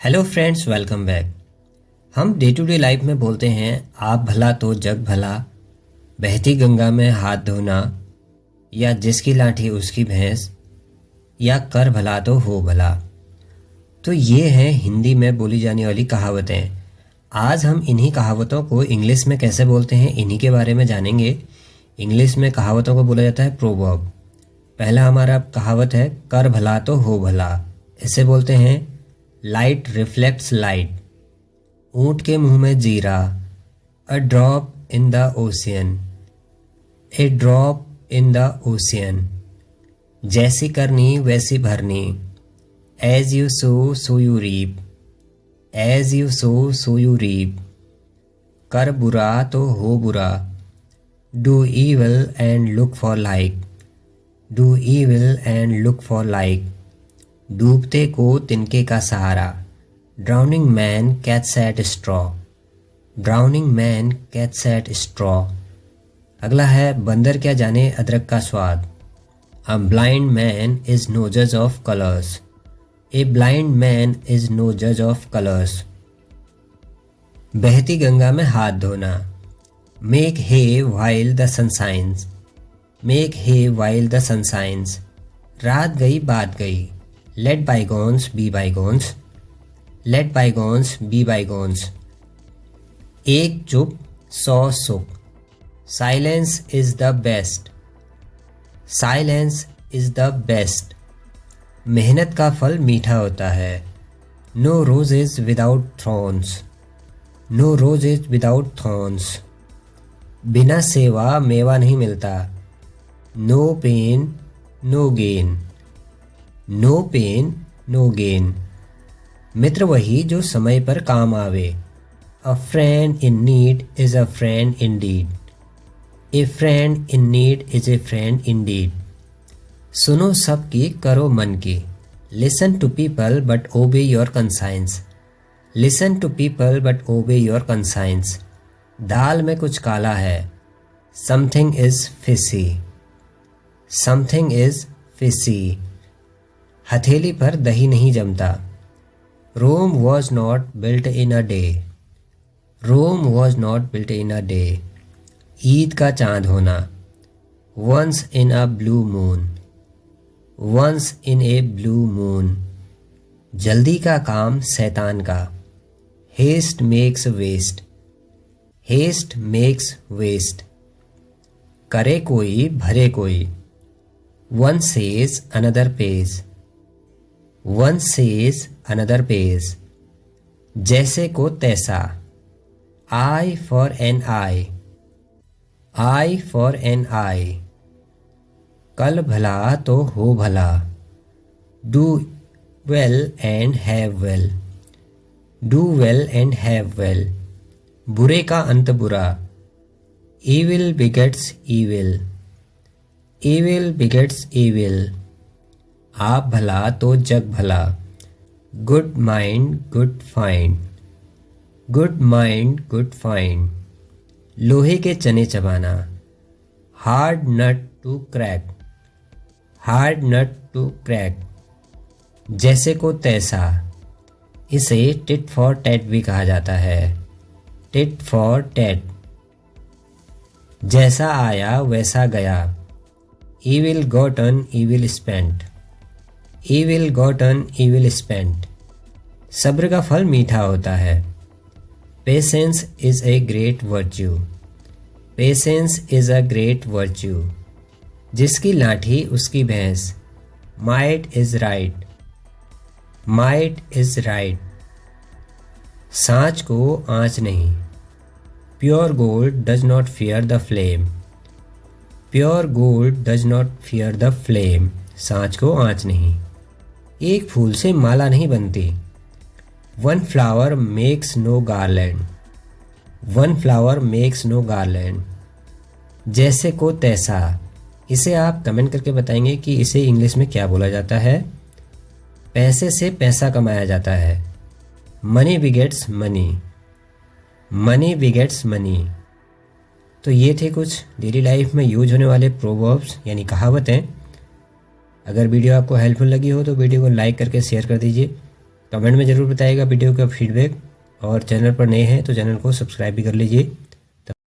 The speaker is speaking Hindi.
Hello friends, welcome back. हम डे टू डे लाइफ में बोलते हैं आप भला तो जग भला, बहती गंगा में हाथ धोना, या जिसकी लाठी उसकी भैंस, या कर भला तो हो भला। तो ये हैं हिंदी में बोली जाने वाली कहावतें। आज हम इन्हीं कहावतों को इंग्लिश में कैसे बोलते हैं इन्हीं के बारे में जानेंगे। इंग्लिश में कहावतों को बोला जाता है प्रोवर्ब। पहला हमारा कहावत है कर भला तो हो भला। इसे बोलते हैं लाइट रिफ्लेक्ट्स लाइट, ऊंट के मुंह में जीरा, a drop in the ocean, a drop in the ocean, जैसी करनी वैसी भरनी, as you sow so you reap, as you sow so you reap, कर बुरा तो हो बुरा, do evil and look for like, do evil and look for like, डूबते को तिनके का सहारा, drowning man catches at straw, drowning man catches at straw. अगला है बंदर क्या जाने अदरक का स्वाद, अ ब्लाइंड मैन इज नो जज of colours, a blind man is no जज ऑफ कलर्स। बहती गंगा में हाथ धोना, make hay while the sun shines, make hay while the sun shines, रात गई बात गई, let bygones be bygones, let bygones be bygones. एक चुप सौ सुख, silence is the best, silence is the best. मेहनत का फल मीठा होता है, no rose is without thorns, no rose is without thorns. बिना सेवा मेवा नहीं मिलता, no pain no gain, no pain no gain. मित्र वही जो समय पर काम आवे, a friend in need is a friend in deed, a friend in need is a friend in deed. सुनो सबकी करो मन की, listen to people but obey your conscience, listen to people but obey your conscience. दाल में कुछ काला है, something is fishy, something is fishy. हथेली पर दही नहीं जमता, Rome was not built in a day, Rome was not built in a day. Eid का चांद होना, once in a blue moon, once in a blue moon. जल्दी का काम शैतान का, haste makes waste, haste makes waste. करे कोई भरे कोई, one says another pays, one says another pays. जैसे को तैसा, eye for an eye, eye for an eye. कल भला तो हो भला, do well and have well, do well and have well. बुरे का अंत बुरा, evil begets evil, evil begets evil. आप भला तो जग भला, good mind good find, good mind good find. लोहे के चने चबाना, hard nut to crack, hard nut to crack. जैसे को तैसा, इसे टिट फॉर टैट भी कहा जाता है, टिट फॉर टैट। जैसा आया वैसा गया, evil gotten evil spent, evil gotten evil spent. सब्र का फल मीठा होता है, patience is a great virtue, patience is a great virtue. जिसकी लाठी उसकी भैंस, might is right, might is right. सांच को आंच नहीं, pure gold does not fear the flame, pure gold does not fear the flame. सांच को आंच नहीं। एक फूल से माला नहीं बनती, one flower makes no garland, one flower makes no garland. जैसे को तैसा, इसे आप कमेंट करके बताएंगे कि इसे इंग्लिश में क्या बोला जाता है। पैसे से पैसा कमाया जाता है, money begets money, money begets money. तो ये थे कुछ डेली लाइफ में यूज होने वाले प्रोवर्ब्स यानी कहावतें। अगर वीडियो आपको हेल्पफुल लगी हो तो वीडियो को लाइक करके शेयर कर दीजिए। कमेंट में ज़रूर बताइएगा वीडियो का फीडबैक, और चैनल पर नए हैं तो चैनल को सब्सक्राइब भी कर लीजिए।